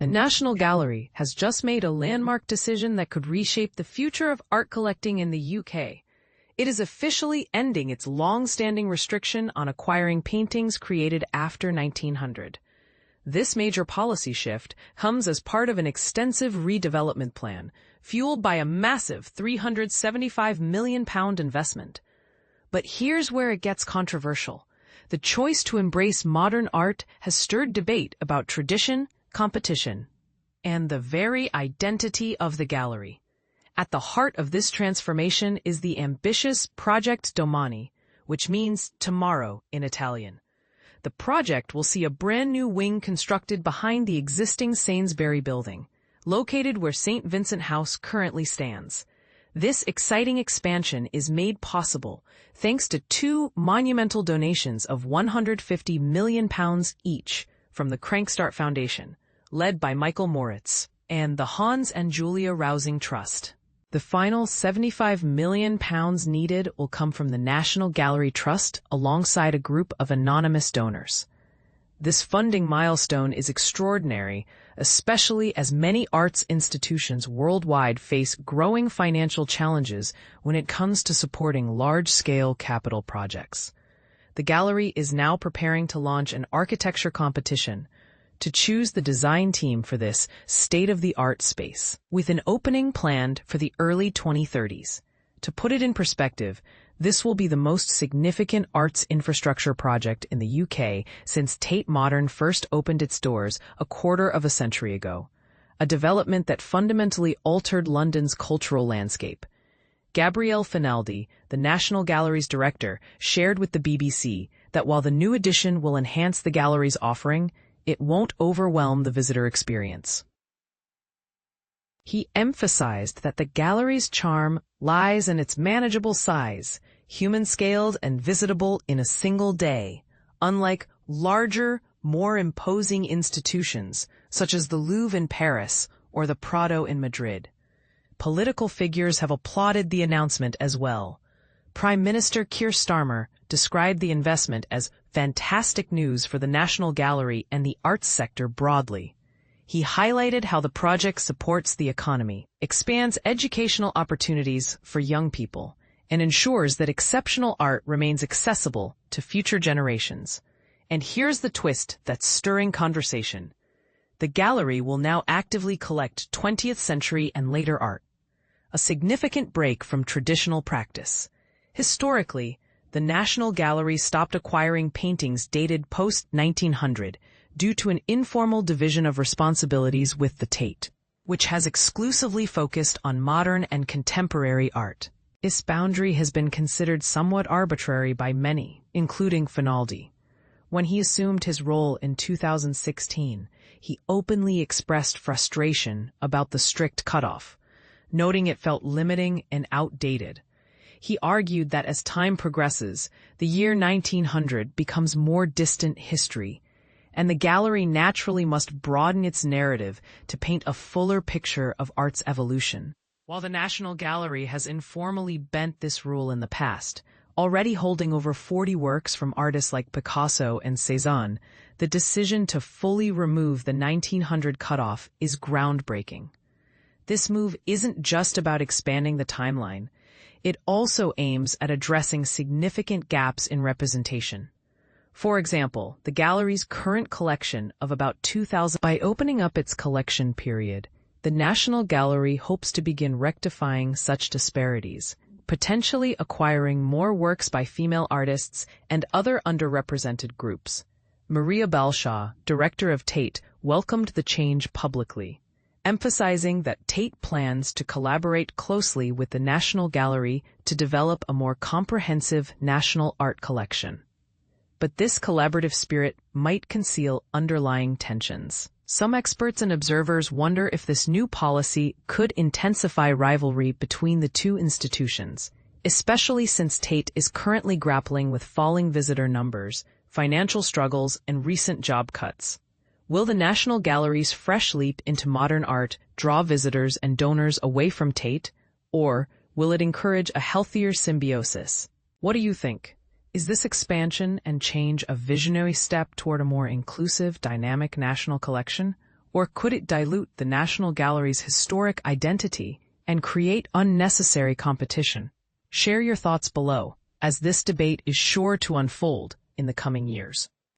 The National Gallery has just made a landmark decision that could reshape the future of art collecting in the UK. It is officially ending its long-standing restriction on acquiring paintings created after 1900. This major policy shift comes as part of an extensive redevelopment plan, fueled by a massive £375 million investment. But here's where it gets controversial. The choice to embrace modern art has stirred debate about tradition, competition, and the very identity of the gallery. At the heart of this transformation is the ambitious Project Domani, which means tomorrow in Italian. The project will see a brand new wing constructed behind the existing Sainsbury building, located where St. Vincent House currently stands. This exciting expansion is made possible thanks to two monumental donations of £150 million each from the Crankstart Foundation, led by Michael Moritz, and the Hans and Julia Rausing Trust. The final £75 million needed will come from the National Gallery Trust alongside a group of anonymous donors. This funding milestone is extraordinary, especially as many arts institutions worldwide face growing financial challenges when it comes to supporting large-scale capital projects. The gallery is now preparing to launch an architecture competition to choose the design team for this state-of-the-art space, with an opening planned for the early 2030s. To put it in perspective, this will be the most significant arts infrastructure project in the UK since Tate Modern first opened its doors a quarter of a century ago, a development that fundamentally altered London's cultural landscape. Gabriele Finaldi, the National Gallery's director, shared with the BBC that while the new addition will enhance the gallery's offering, it won't overwhelm the visitor experience. He emphasized that the gallery's charm lies in its manageable size, human-scaled and visitable in a single day, unlike larger, more imposing institutions such as the Louvre in Paris or the Prado in Madrid. Political figures have applauded the announcement as well. Prime Minister Keir Starmer described the investment as fantastic news for the National Gallery and the arts sector broadly. He highlighted how the project supports the economy, expands educational opportunities for young people, and ensures that exceptional art remains accessible to future generations. And here's the twist that's stirring conversation. The gallery will now actively collect 20th century and later art, a significant break from traditional practice. Historically, the National Gallery stopped acquiring paintings dated post-1900 due to an informal division of responsibilities with the Tate, which has exclusively focused on modern and contemporary art. This boundary has been considered somewhat arbitrary by many, including Finaldi. When he assumed his role in 2016, he openly expressed frustration about the strict cutoff, noting it felt limiting and outdated. He argued that as time progresses, the year 1900 becomes more distant history, and the gallery naturally must broaden its narrative to paint a fuller picture of art's evolution. While the National Gallery has informally bent this rule in the past, already holding over 40 works from artists like Picasso and Cézanne, the decision to fully remove the 1900 cutoff is groundbreaking. This move isn't just about expanding the timeline. It also aims at addressing significant gaps in representation. For example, the gallery's current collection of about 2,000. By opening up its collection period, the National Gallery hopes to begin rectifying such disparities, potentially acquiring more works by female artists and other underrepresented groups. Maria Balshaw, director of Tate, welcomed the change publicly, emphasizing that Tate plans to collaborate closely with the National Gallery to develop a more comprehensive national art collection. But this collaborative spirit might conceal underlying tensions. Some experts and observers wonder if this new policy could intensify rivalry between the two institutions, especially since Tate is currently grappling with falling visitor numbers, financial struggles, and recent job cuts. Will the National Gallery's fresh leap into modern art draw visitors and donors away from Tate, or will it encourage a healthier symbiosis? What do you think? Is this expansion and change a visionary step toward a more inclusive, dynamic national collection, Or could it dilute the National Gallery's historic identity and create unnecessary competition? Share your thoughts below, as this debate is sure to unfold in the coming years.